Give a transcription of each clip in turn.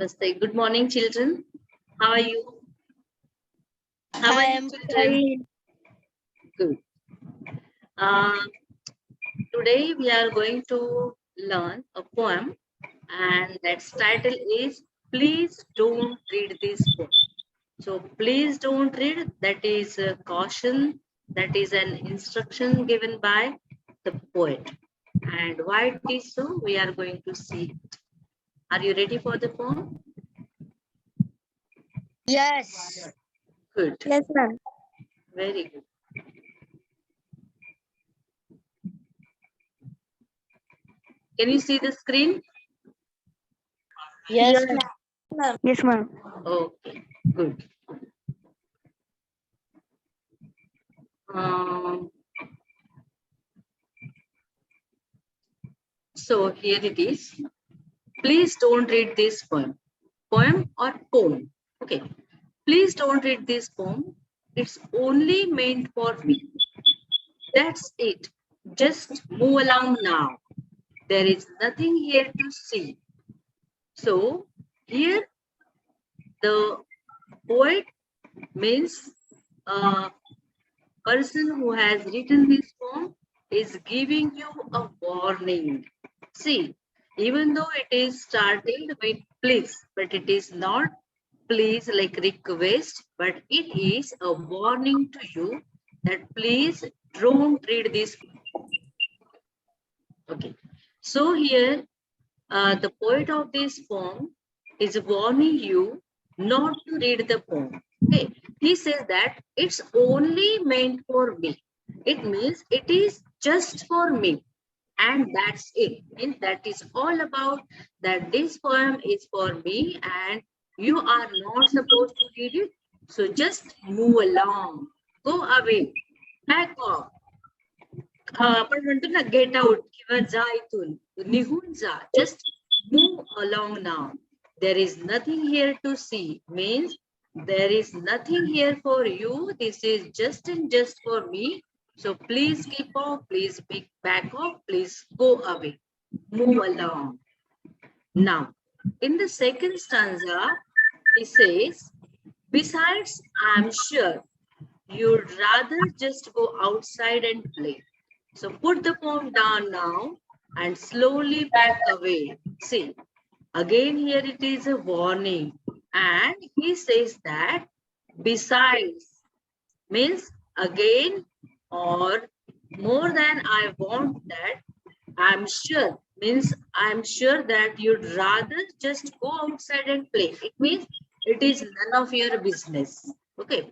Namaste. Good morning, children. How are you? How are I you, am children? fine. Good. Uh, Today we are going to learn a poem, and its title is "Please Don't Read This Poem." So, please don't read. That is a caution. That is an instruction given by the poet. And why it is so, we are going to see. Are you ready for the poem? Yes. Good. Yes, ma'am. Very good. Can you see the screen? Yes, ma'am. Yes, ma'am. Okay, good. Um, so here it is. Please don't read this poem. Poem or poem? Okay. Please don't read this poem. It's only meant for me. That's it. Just move along now. There is nothing here to see. So here the poet means a person who has written this poem is giving you a warning. See, even though it is started with please, but it is not please like request, but it is a warning to you that please don't read this. Okay. So here, the poet of this poem is warning you not to read the poem. Okay. He says that it's only meant for me. It means it is just for me. And that's it. And that is all about that this poem is for me and you are not supposed to read it. So just move along. Go away. Back off. आपण म्हणतो ना get out किंवा जा इथून निघून जा just move along now. There is nothing here to see means there is nothing here for you. This is just and just for me. So please keep off, please back off, please go away, move along. Now in the second stanza he says, besides I'm sure you'd rather just go outside and play. So put the poem down now and slowly back away. See, again here it is a warning. And he says that besides means again or more than I want that. I'm sure means I'm sure that you'd rather just go outside and play. It means it is none of your business. Okay.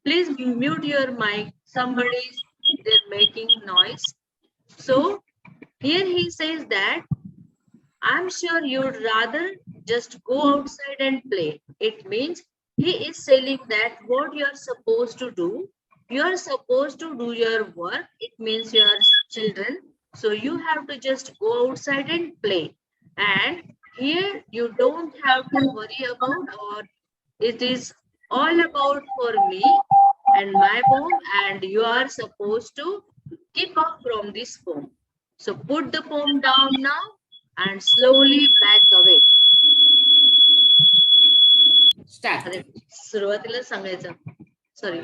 Please mute your mic. Somebody's they're making noise. So here he says that I'm sure you'd rather just go outside and play. It means he is telling that what you're supposed to do, you're supposed to do your work. It means your children. So you have to just go outside and play. And here you don't have to worry about or it is all about for me and my home and you are supposed to keep off from this poem. So put the poem down now and slowly back away. अरे सुरुवातीला सांगायचं sorry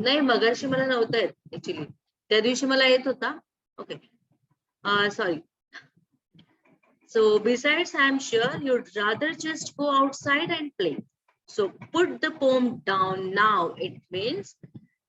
नाही मगाशी मला नव्हतं येत actually त्या दिवशी मला येत होता okay sorry so besides I'm sure you'd rather just go outside and play. So put the poem down now. It means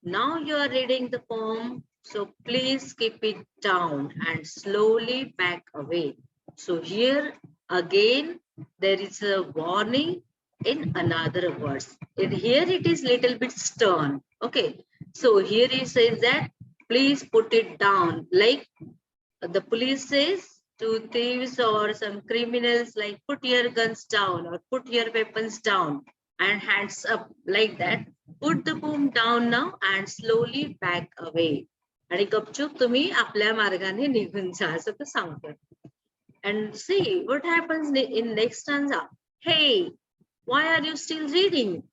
now you are reading the poem. So please keep it down and slowly back away. So here again, there is a warning in another verse. Here it is little bit stern. Okay. So here he says that please put it down. Like the police says to thieves or some criminals like put your guns down or put your weapons down and hands up like that. Put the poem down now and slowly back away. आणि गपचूप तुम्ही आपल्या मार्गाने निघून जा असं तो सांगतो. And see what happens in next stanza. Hey, why are you still reading?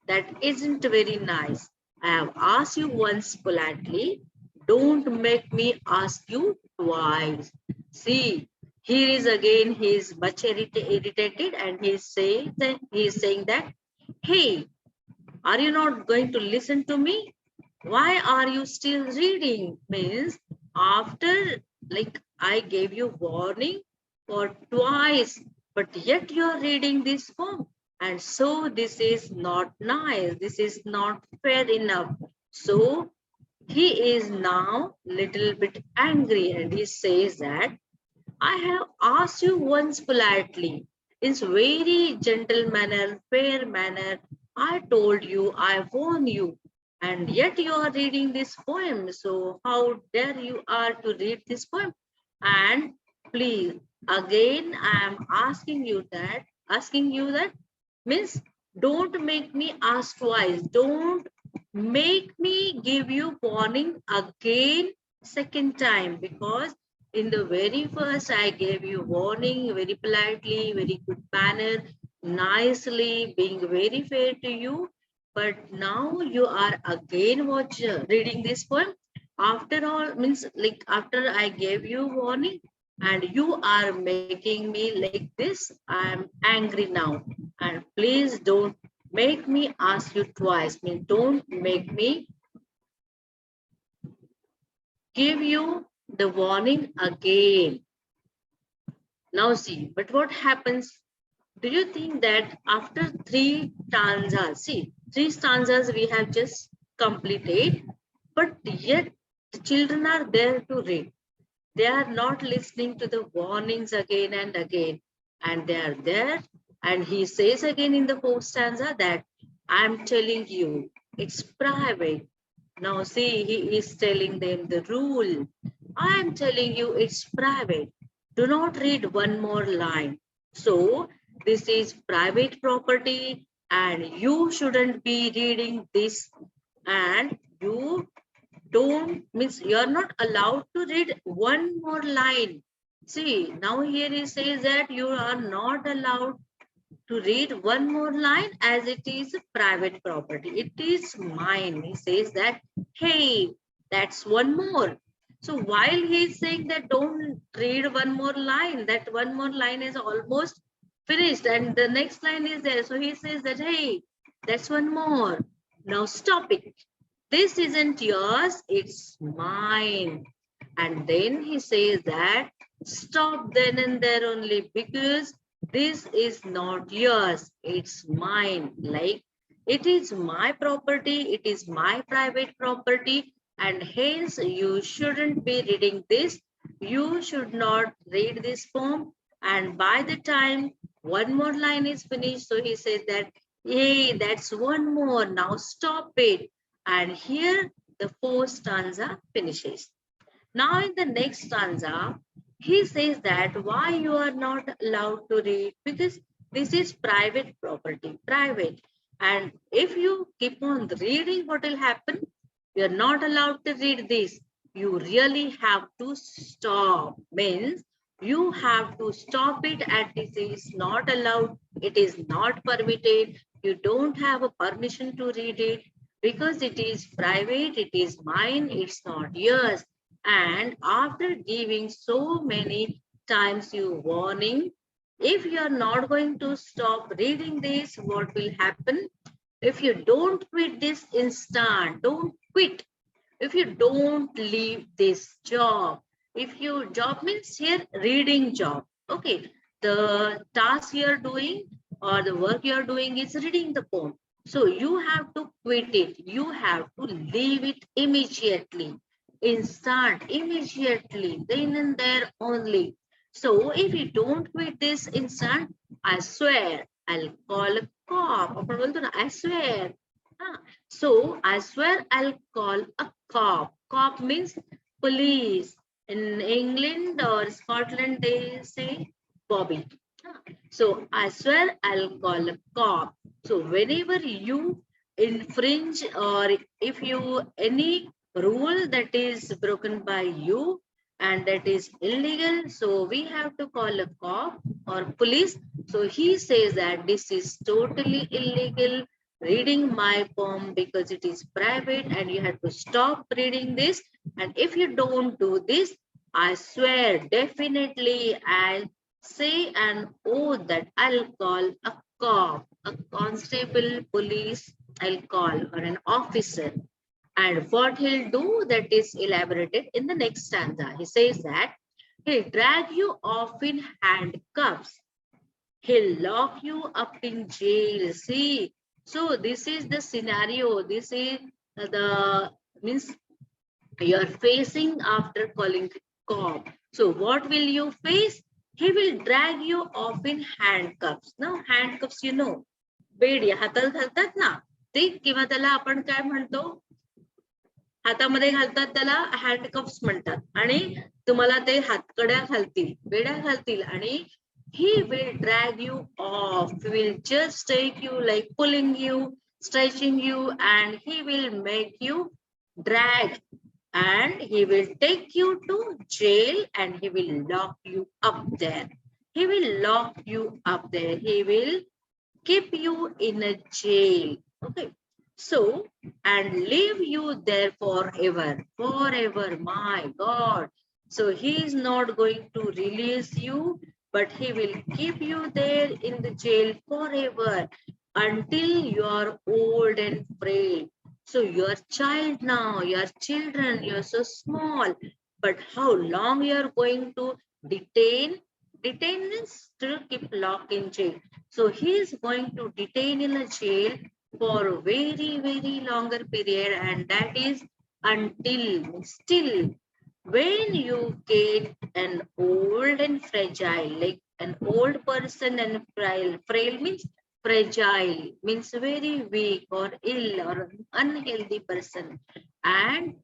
That isn't very nice. I have asked you once politely. Don't make me ask you twice. See, Here is again, he is much irritated, and he is saying that, hey, are you not going to listen to me? Why are you still reading? Means after, like, I gave you warning for twice, but yet you are reading this poem. And so this is not nice. This is not fair enough. So he is now little bit angry, and he says that I have asked you once politely, in very gentle manner, fair manner. I told you, I warn you, and yet you are reading this poem. So how dare you are to read this poem? And please, again, I am asking you that means don't make me ask twice. Don't make me give you warning again second time, because in the very first, I gave you warning very politely, very good manner, nicely, being very fair to you. But now you are again reading this poem. After all, means like after I gave you warning, and you are making me like this. I am angry now, and please don't make me ask you twice. Mean don't make me give you the warning again. Now see, but what happens? Do you think that after three stanzas, see, three stanzas we have just completed, but yet the children are there to read. They are not listening to the warnings again and again, and they are there. And he says again in the fourth stanza that I'm telling you, it's private. Now see, he is telling them the rule. I am telling you it's private. Do not read one more line. So this is private property, and you shouldn't be reading this, and you don't, means you are not allowed to read one more line. See, now here he says that you are not allowed to read one more line, as it is private property. It is mine. He says that, hey, that's one more. So while he is saying that don't read one more line, that one more line is almost finished and the next line is there. So he says that, hey, that's one more. Now stop it. This isn't yours, it's mine. And then he says that stop then and there only, because this is not yours, it's mine. Like, it is my property, it is my private property, and hence you shouldn't be reading this. You should not read this poem. And by the time one more line is finished, so he says that, hey, that's one more, now stop it. And here the fourth stanza finishes. Now in the next stanza, he says that why you are not allowed to read, because this is private property, private. And if you keep on reading, what will happen? You are not allowed to read this. You really have to stop. Means you have to stop it, and this is not allowed. It is not permitted. You don't have a permission to read it, because it is private, it is mine, it's not yours. And after giving so many times you warning, if you are not going to stop reading this, what will happen? If you don't quit this instant, don't quit. If you don't leave this job, if you job means here reading job, okay, the task you are doing or the work you are doing is reading the poem. So you have to quit it. You have to leave it immediately, instant, immediately, then and there only. So if you don't quit this instant, I swear I'll call a cop. आपण बोलतो ना, I swear. So I swear I'll call a cop. Cop means police. In England or Scotland, they say Bobby. So I swear I'll call a cop. So whenever you infringe, or if you any rule that is broken by you and that is illegal, so we have to call a cop or police. So he says that this is totally illegal, reading my poem, because it is private and you have to stop reading this. And if you don't do this, I swear, definitely, I'll say an oath that I'll call a cop, a constable, police, I'll call, or an officer. And what he'll do, that is elaborated in the next stanza. He says that he'll drag you off in handcuffs. He'll lock you up in jail. See, so this is the scenario. This is the means you're facing after calling cop. So what will you face? He will drag you off in handcuffs. Now handcuffs, you know, bed हातात घालतात ना ते, किंवा त्याला आपण काय म्हणतो, हातामध्ये घालतात त्याला हँडकफ्स म्हणतात. आणि तुम्हाला ते हातकड्या घालतील, बेड्या घालतील, आणि he will drag you off. He will just take you, like pulling you, stretching you, and he will make you drag, and he will take you to jail, and he will lock you up there. He will lock you up there. He will keep you in a jail. Okay. So, and leave you there forever. Forever, my God. So he is not going to release you, but he will keep you there in the jail forever until you are old and frail. So you are child now, you are children, you are so small. But how long you are going to detain? Detain means to keep locked in jail. So he is going to detain in a jail for a very, very longer period, and that is until, still, when you get an old and fragile, like an old person, and frail means fragile, means very weak or ill or unhealthy person, and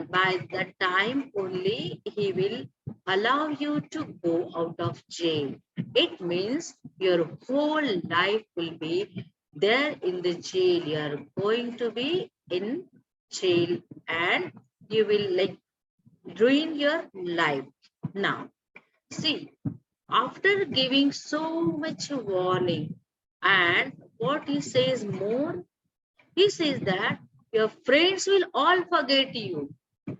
by that time only he will allow you to go out of jail. It means your whole life will be there in the jail. You are going to be in jail, and you will like ruin your life. Now, see, after giving so much warning, and what he says more, he says that your friends will all forget you.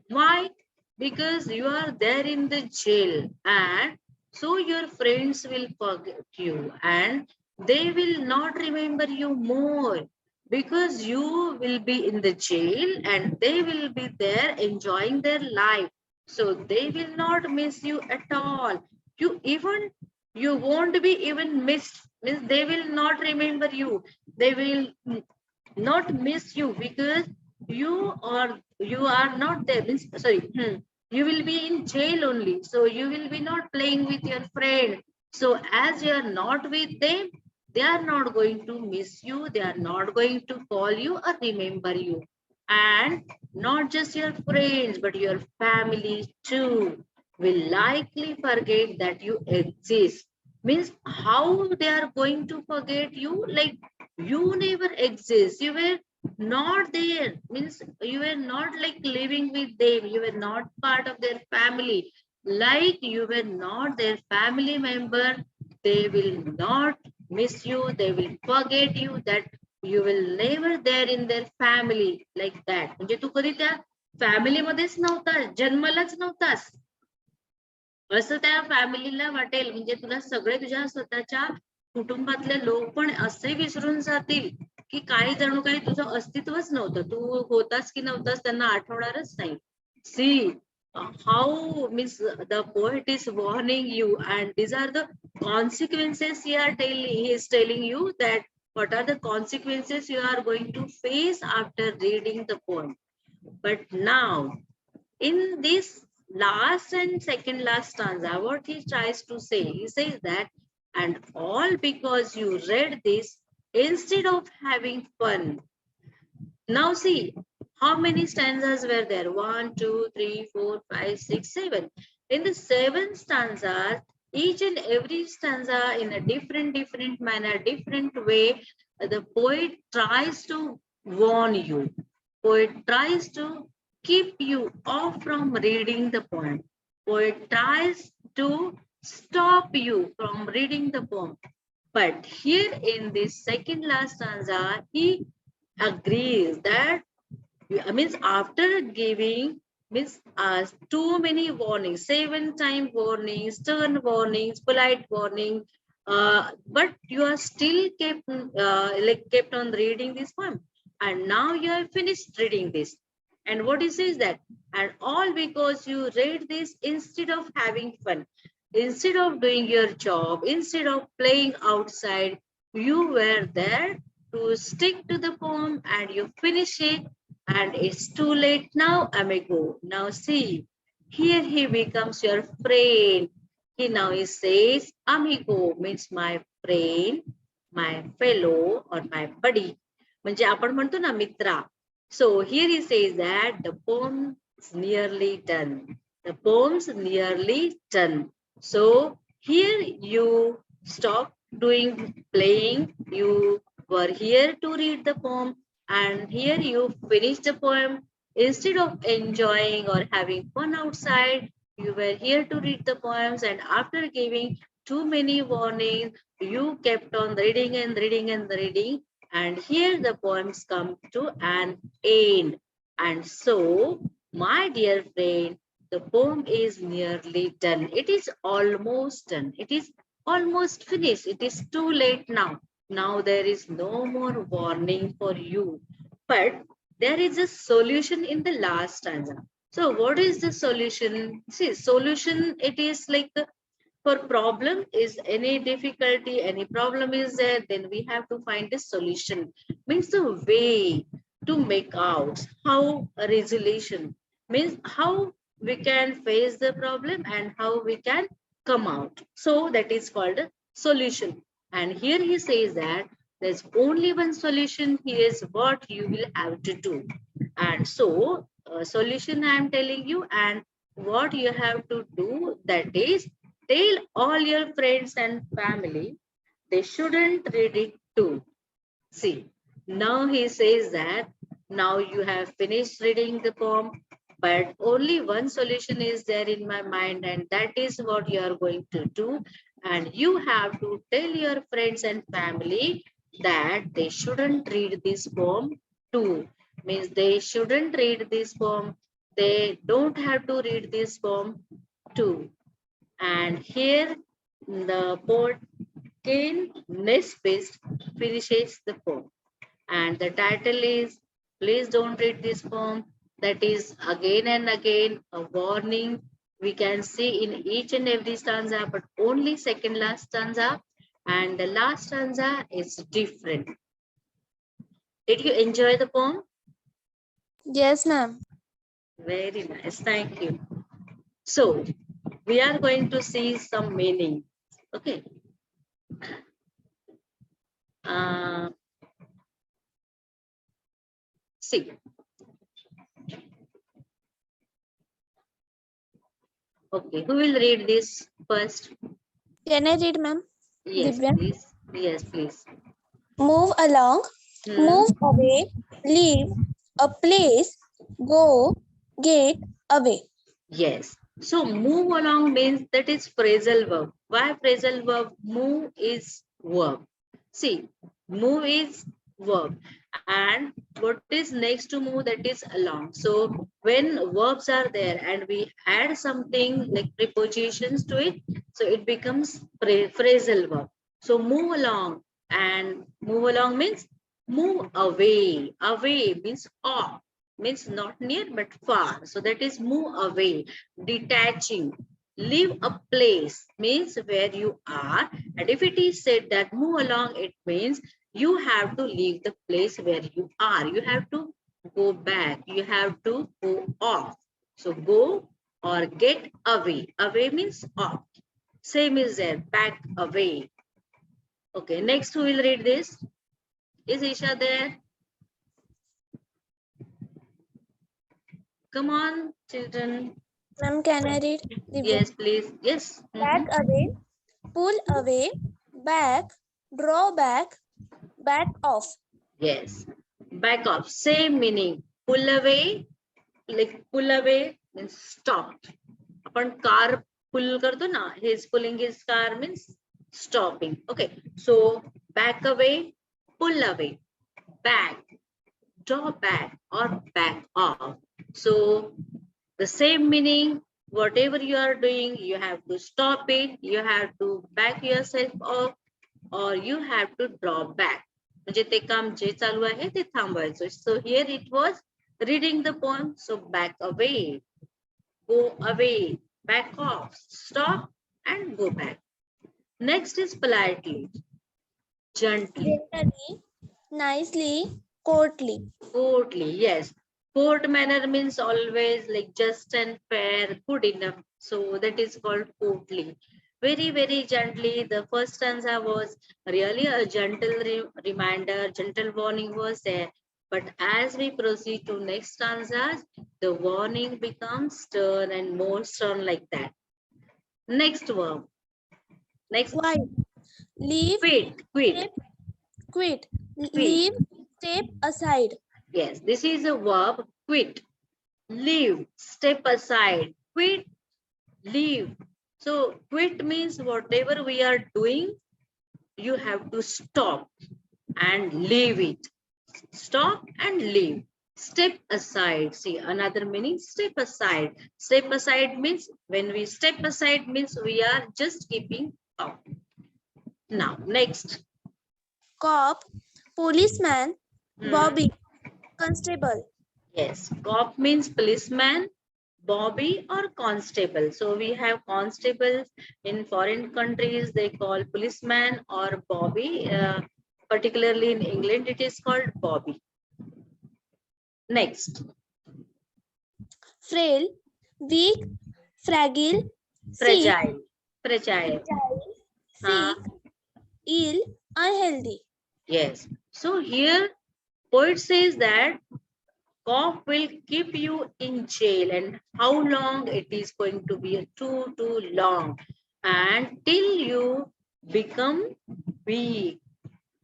Why? Because you are there in the jail, and so your friends will forget you, and they will not remember you more, because you will be in the jail and they will be there enjoying their life. So they will not miss you at all. You won't be even missed. Means they will not remember you. They will not miss you, because you are not there. Means sorry, you will be in jail only. So you will be not playing with your friend. So as you are not with them, they are not going to miss you. They are not going to call you or remember you. And not just your friends, but your family too will likely forget that you exist. Means how they are going to forget you? Like you never exist. You were not there. Means you were not like living with them. You were not part of their family. Like you were not their family member. They will not miss you. They will forget you, that you will never there in their family, like that. म्हणजे तू कधी त्या family मध्येच नव्हता, जन्मलाच नव्हतास, असं त्या फॅमिलीला वाटेल. म्हणजे तुला सगळे तुझ्या स्वतःच्या कुटुंबातले लोक पण असे विसरून जातील की काही जणू काही तुझं अस्तित्वच नव्हतं. तू होतास की नव्हतास त्यांना आठवणारच नाही. सी how means the poet is warning you, and these are the consequences he is telling you that what are the consequences you are going to face after reading the poem. But now in this last and second last stanza, what he tries to say, he says that, and all because you read this instead of having fun. Now see, how many stanzas were there? 1, 2, 3, 4, 5, 6, 7. In the 7 stanzas, each and every stanza in a different manner, different way, the poet tries to warn you. Poet tries to keep you off from reading the poem. Poet tries to stop you from reading the poem. But here in this second last stanza, he agrees that, means after giving means too many warnings, 7-time warnings, stern warnings, polite warning, but you are still kept on reading this poem, and now you have finished reading this. And what it says that, and all because you read this instead of having fun, instead of doing your job, instead of playing outside, you were there to stick to the poem and you finish it, and it's too late now, amigo. Now see, here he becomes your friend. He says, amigo means my friend, my fellow, or my buddy. म्हणजे आपण म्हणतो ना मित्रा. So here he says that the poem is nearly done. The poem's nearly done. So here you stop doing playing. You were here to read the poem, and here you finish the poem. Instead of enjoying or having fun outside, you were here to read the poems, and after giving too many warnings, you kept on reading and reading and reading, and here the poems come to an end. And so, my dear friend, the poem is nearly done. It is almost done. It is almost finished. It is too late now. Now there is no more warning for you. But there is a solution in the last stanza. So what is the solution? See, solution, it is like for problem is any difficulty, any problem is there, then we have to find a solution. Means the way to make out, how a resolution, means how we can face the problem and how we can come out. So that is called a solution. And here he says that there's only one solution. Here's what you will have to do. And so solution I am telling you, and what you have to do, that is tell all your friends and family they shouldn't read it too. See, now he says that now you have finished reading the poem, but only one solution is there in my mind, and that is what you are going to do. And you have to tell your friends and family that they shouldn't read this poem too. Means they shouldn't read this poem. They don't have to read this poem too. And here the poet KennNesbittsh finishes the poem. And the title is Please Don't Read This Poem. That is again and again a warning we can see in each and every stanza, but only second last stanza. And the last stanza is different. Did you enjoy the poem? Yes, ma'am. Very nice. Thank you. So we are going to see some meaning. Okay. See. Okay, who will read this first? Can I read, ma'am? Yes, Divya? please. Yes, please. Move along, move away, leave a place, go, get away. Yes. So move along means that is phrasal verb. Why phrasal verb? Move is verb. See, move is verb. And what is next to move? That is along. So when verbs are there and we add something like prepositions to it, so it becomes phrasal verb. So move along, and move along means move away. Away means off, means not near but far. So that is move away, detaching. Leave a place means where you are. And if it is said that move along, it means you have to leave the place where you are. You have to go back. You have to go off. So go or get away. Away means off. Same is there. Back away. Okay, next who will read this? Is Isha there? Come on, children. Ma'am, can I read? Divya? Yes, please. Yes. Back away, pull away, back, draw back, back off. Yes. Back off. Same meaning. Pull away. Like pull away means stop. Upon car pull karto na. He's pulling his car means stopping. Okay. So back away, pull away, back, draw back, or back off. So The same meaning, whatever you are doing, you have to stop it, you have to back yourself up, or you have to draw back. म्हणजे ते काम जे चालू आहे ते थांबवायचं. So here it was reading the poem. So back away, go away, back off, stop and go back. Next is politely, gently. Gently, nicely, courtly. Courtly, yes. Court manner means always like just and fair, good enough. So that is called courtly. Very, very gently. The first stanza was really a gentle reminder, gentle warning was there. But as we proceed to next stanzas, the warning becomes stern and more stern like that. Next verb. Next. Quiet. Leave. Quit. Quit. Quit. Quit. Leave. Step aside. Yes, this is a verb, quit. Leave, step aside, quit, leave. So quit means whatever we are doing, you have to stop and leave it. Stop and leave. Step aside. See, another meaning, step aside. Step aside means when we step aside means we are just keeping out. Now, next. Cop. Policeman. Bobby. Constable. Yes, cop means policeman, Bobby or constable. So we have constables in foreign countries, they call policeman or Bobby. Particularly in England, it is called Bobby. Next. Frail. Weak. Fragile. Sick. Fragile. Fragile. Sick. Ill. Unhealthy. Yes. So here, poet says that cop will keep you in jail, and how long it is going to be too long, and till you become weak,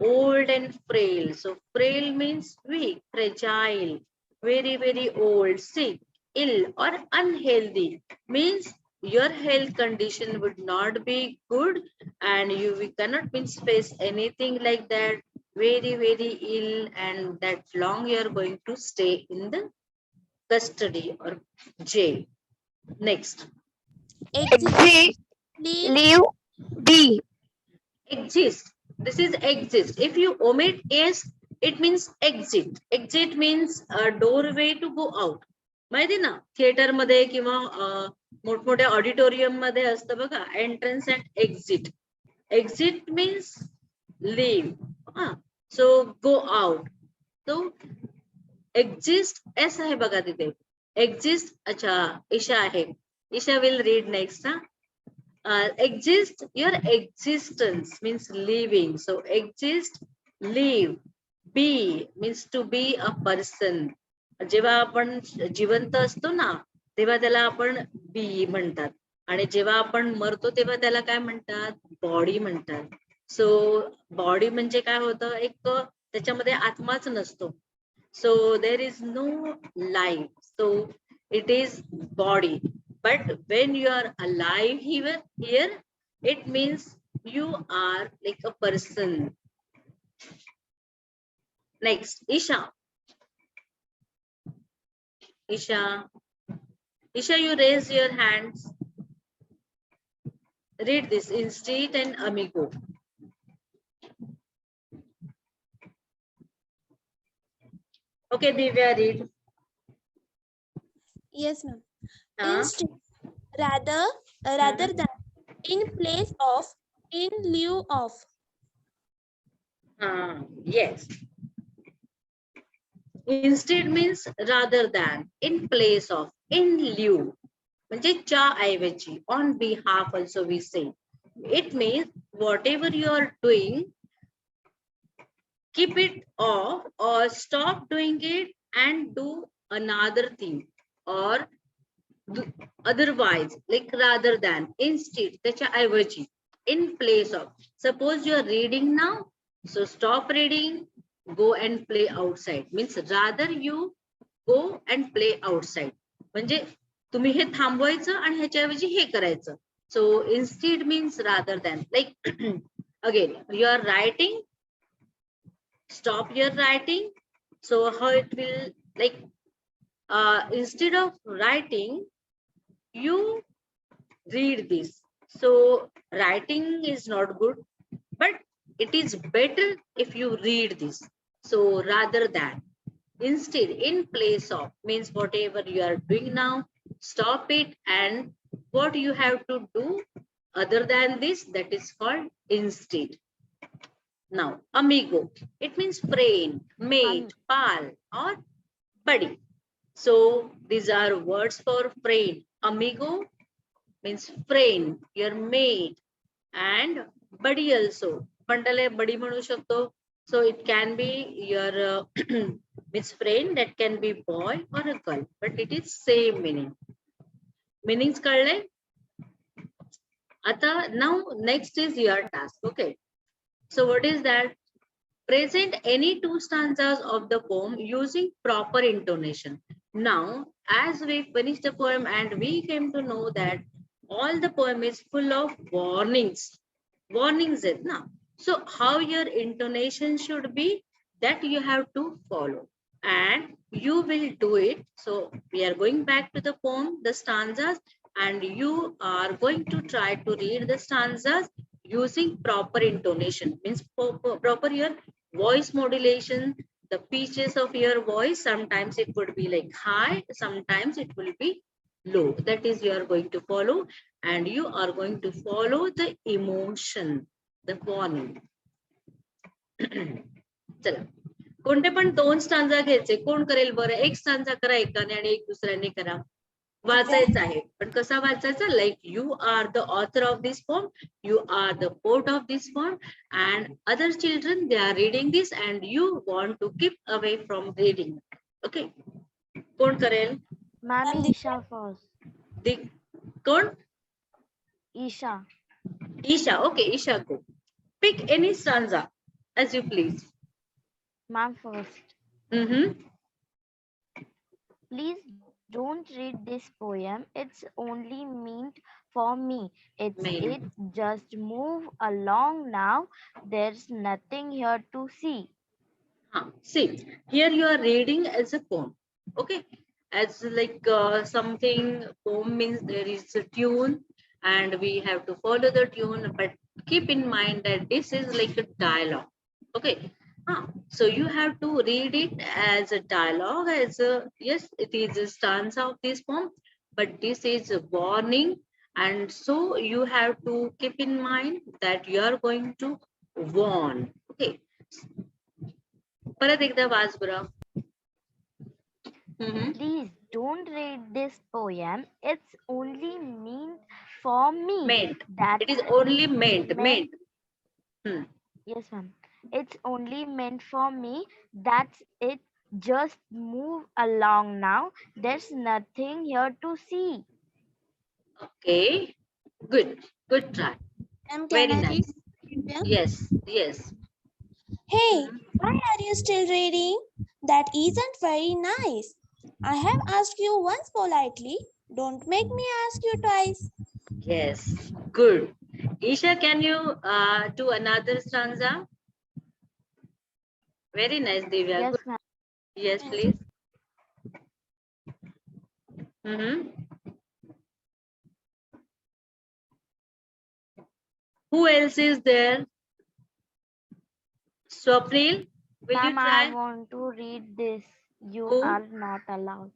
old and frail. So frail means weak, fragile, very old, sick, ill or unhealthy means your health condition would not be good, and we cannot means face anything like that, very ill, and that long you are going to stay in the custody or jail. Next. Exist. Leave. Be. Exist. This is exist. If you omit s, it means exit. Exit means a doorway to go out. माहिती ना, theatre मध्ये किंवा मोठमोठ्या auditorium मध्ये असतं बघा, entrance and exit. Exit means leave. So go out. तो exist एस आहे बघा तिथे. एक्झिस्ट. अच्छा, ईशा आहे. Isha will read next. Exist, your existence means living. So exist, live, be means to be a person. जेव्हा आपण जिवंत असतो ना, तेव्हा त्याला आपण बी म्हणतात, आणि जेव्हा आपण मरतो तेव्हा त्याला काय म्हणतात, बॉडी म्हणतात. सो बॉडी म्हणजे काय होतं, एक त्याच्यामध्ये आत्माच नसतो. So there is no life, so it is body. But when you are alive here, it means you are like a person. Next, Isha. Isha, you raise your hands. Read this in street and amigo. Okay, Divya, read. Yes, ma'am. Instead, rather than, in place of, in lieu of. Yes. Instead means rather than, in place of, in lieu म्हणजे च्या ऐवजी, on behalf also we say. It means whatever you are doing, keep it off or stop doing it and do another thing, or otherwise, like rather than, instead, त्याच्या ऐवजी, in place of. Suppose you are reading now, so stop reading, go and play outside. Means rather you go and play outside. म्हणजे तुम्ही हे थांबवायचं आणि ह्याच्याऐवजी हे करायचं. So instead means rather than. Like again, you are writing, stop your writing. So how it will, like instead of writing, you read this. So writing is not good, but it is better if you read this. So rather than, instead, in place of means whatever you are doing now, stop it, and what you have to do other than this, that is called instead. Now, amigo, it means friend, mate, pal, or buddy. So these are words for friend. Amigo means friend, your mate, and buddy also. Pandaला buddy म्हणू शकतो. So it can be your means friend, that can be boy or a girl, but it is same meaning. Meanings कळले? आता now next is your task. Okay. So what is that? Present any two stanzas of the poem using proper intonation. Now, as we finished the poem and we came to know that all the poem is full of warnings. Warnings it now. So how your intonation should be, that you have to follow. And you will do it. So we are going back to the poem, the stanzas, and you are going to try to read the stanzas using proper intonation. Means proper your voice modulation, the pitches of your voice. Sometimes it would be like high, sometimes it will be low. That is you are going to follow, and you are going to follow the emotion, the warning. चला, कोणते पण दोन stanza घ्यायचे. कोण करेल बरं? एक stanza करा एकाने आणि एक दुसऱ्याने करा. वाचायचं आहे, पण कसा वाचायचा? Like you are the author of this poem, you are the poet of this poem, and other children they are reading this and you want to keep away from reading. Okay, कोण करेल? Ma'am Isha first. कोण? Isha. Isha. Okay, Isha go pick any stanza as you please. Ma'am first. Please don't read this poem. It's only meant for me. It just move along now. There's nothing here to see. See, here you are reading as a poem. Okay, as like something. Poem means there is a tune and we have to follow the tune, but keep in mind that this is like a dialogue. Okay, so you have to read it as a dialogue, as a, yes, it is a stanza of this poem, but this is a warning, and so you have to keep in mind that you are going to warn. Okay, परत एकदा watch बरं. Please don't read this poem. It's only meant for me. Meant. It is only meant. Yes, ma'am. It's only meant for me. That's it. Just move along now. There's nothing here to see. Okay. Good. Good try. Very nice. Yes. Yes. Hey, why are you still reading? That isn't very nice. I have asked you once politely. Don't make me ask you twice. Yes. Good. Isha, can you do another stanza? Very nice, Divya. Yes, ma'am. Yes, please. Who else is there? Swapnil, will you try? I want to read this. You are not allowed.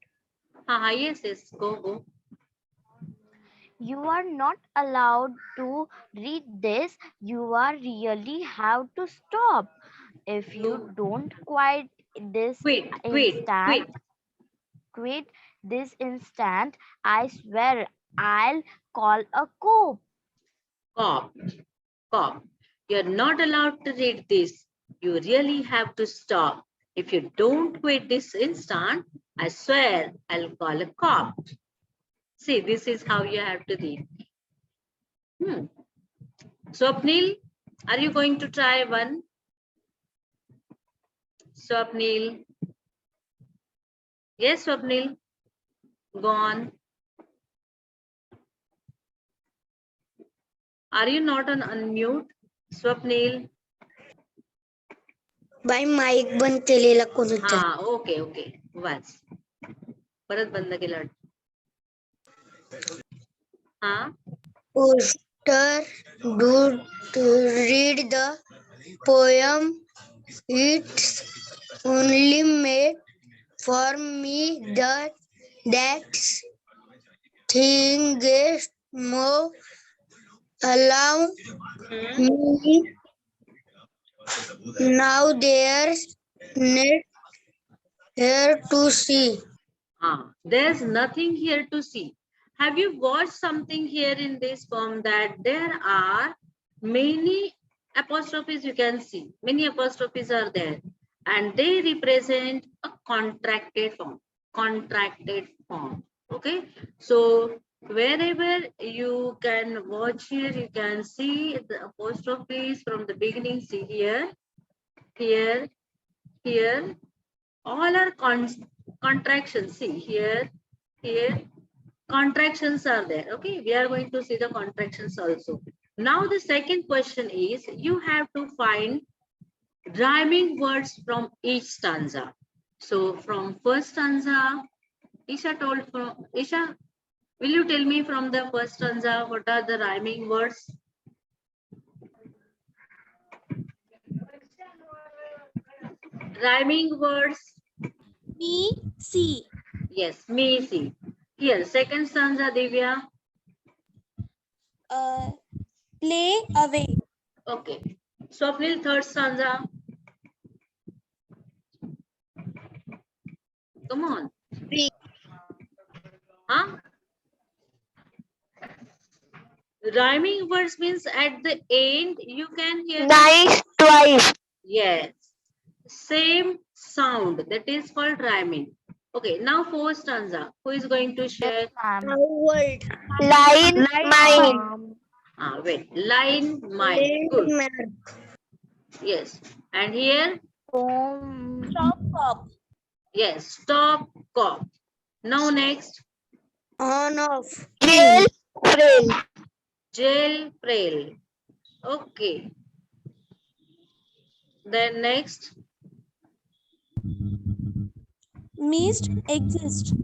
Yes, go. You are not allowed to read this. You are really have to stop. If you don't quit this instant, I swear I'll call a cop. Cop. You're not allowed to read this. You really have to stop. If you don't quit this instant, I swear I'll call a cop. See, this is how you have to read. Swapnil, are you going to try one? Swapnil. Yes, Swapnil. Go on. Are you not on unmute? Swapnil. By mic बंद केलेला कोण होता? Okay. Was. परत बंद केला. हा Poster do to read the poem. It's only made for me that thing is more allow me now there's net here to see. There's nothing here to see. Have you watched something here in this poem that there are many apostrophes you can see. Many apostrophes are there and they represent a contracted form. Contracted form. Okay. So wherever you can watch here, you can see the apostrophes from the beginning. See here, here, here. All are contractions. See here, here. Contractions are there. Okay, we are going to see the contractions also. Now the second question is you have to find rhyming words from each stanza. So from first stanza, Isha, will you tell me from the first stanza what are the rhyming words? Rhyming words. Me, see. Yes, me, see. Here, second stanza, Divya. Play away. Okay. Swapnil, third stanza. Come on. Huh? Rhyming words means at the end you can hear Nice twice. yes, same sound, that is called rhyming. Okay, now fourth stanza. Who is going to share? World. Line mine. Wait, line mine. Good. Yes. And here? Stop, cop. Yes, stop, cop. Now next. On off. Jail. Frail. Jail, frail. Okay. Then next. Mist, exist.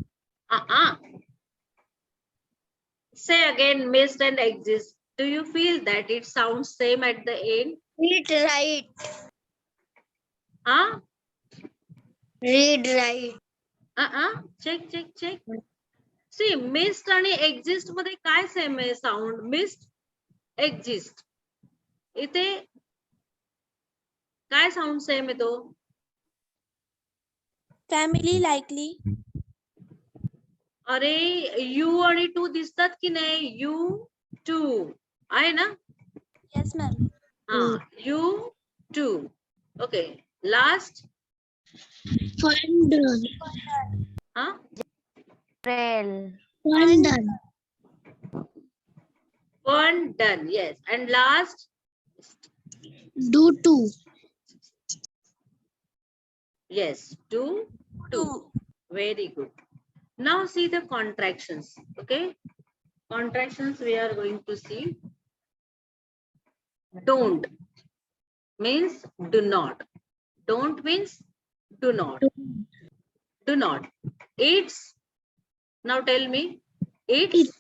Say again, missed and exist. Do you feel that it sounds same at the end? Read right. Huh? Read right. Check, check, check. See, missed आणि exist मध्ये काय same आहे sound? Missed, exist. इथे काय sound same आहे तो? Family, likely. अरे you आणि टू दिसतात की नाही? यू टू आहे ना? Yes, ma'am. You too. Okay, last. Fun done. Trail. Fun done. One done. Yes. And last. Do too. Yes. Do two. Very good. Now see the contractions. Okay. Contractions we are going to see. Don't means do not. Don't means do not. Do not. It's. Now tell me. It's.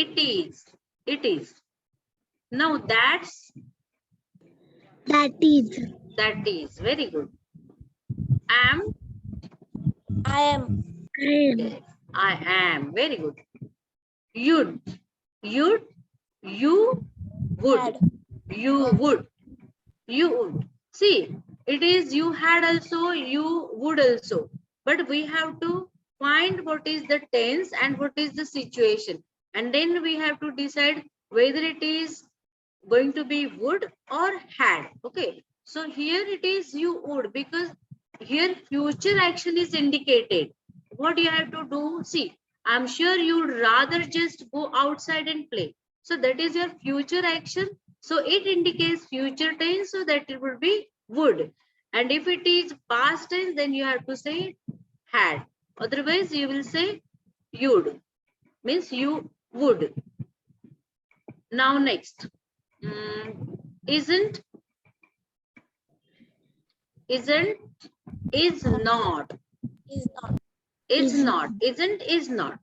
It is. It is. Now that's. That is. That is. Very good. Am. I am. Yes, I am. Very good. You'd. You'd. You would. Had. You would. You would. See, it is you had also, you would also. But we have to find what is the tense and what is the situation. And then we have to decide whether it is going to be would or had. Okay. So here it is you would, because here future action is indicated. What you have to do? See, I'm sure you'd rather just go outside and play. So that is your future action. So it indicates future tense, so that it would be would. And if it is past tense, then you have to say had. Otherwise, you will say you'd. Means you would. Now next. Isn't. Isn't. Is not. Is not. Is Is not. Isn't is not.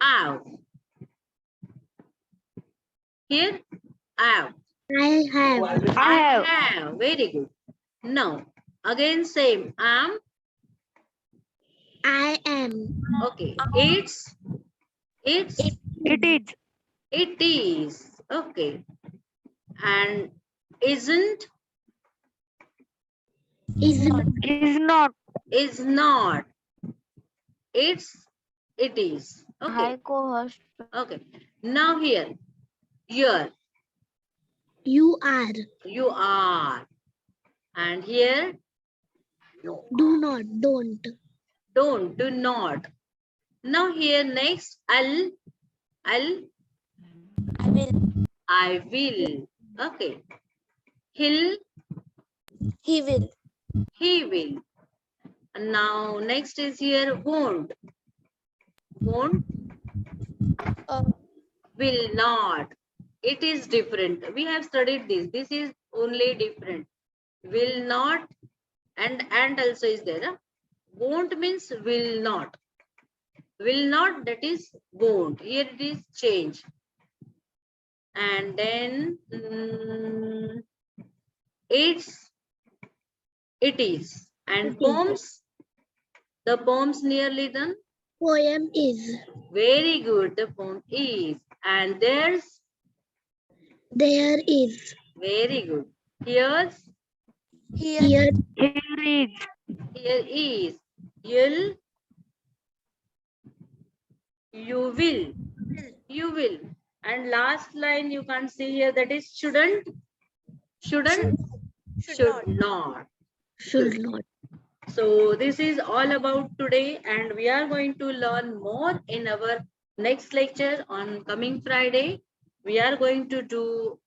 Have. Here, have. I have. I have. Have. Very good. Now, again same. Am. I am. Okay. It's. It is. It is. Okay. And isn't. Is Is not. Is not. It's. It is. Okay. Hi, co-host. Okay. Now here. Here. you are. You are. And here. Do not. Don't. Don't. Do not. Now here next. I'll. I will. I will. Okay. He'll. He will. He will. And now next is here. Won't. Won't. Uh, Will not. It is different. We have studied this. This is only different. Will not and also is there. Huh? Won't means will not. Will not, that is won't. Here it is change. And then it's, it is. And It is. poems, the poems nearly done. Poem is. Very good. The poem is. And there's, There is. very good. Here's, here. Here Here is. here is. You'll, you will. You will. And last line you can't see here, that is shouldn't. Shouldn't. Should not. should not. So this is all about today, and we are going to learn more in our next lecture on coming Friday. We are going to do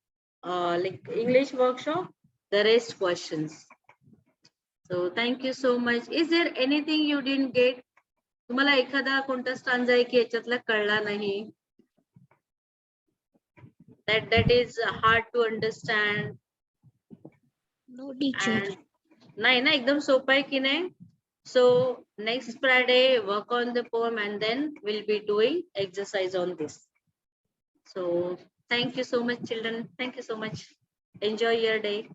like English workshop, the rest questions. So thank you so much. Is there anything you didn't get? तुम्हाला एखादा कोणता stanza आहे की याच्यातला कळला नाही? That is hard to understand. No teacher. And नाही ना, एकदम सोपं आहे की नाही? So next Friday, work on the poem and then we'll be doing exercise on this. So thank you so much, children. Thank you so much. Enjoy your day.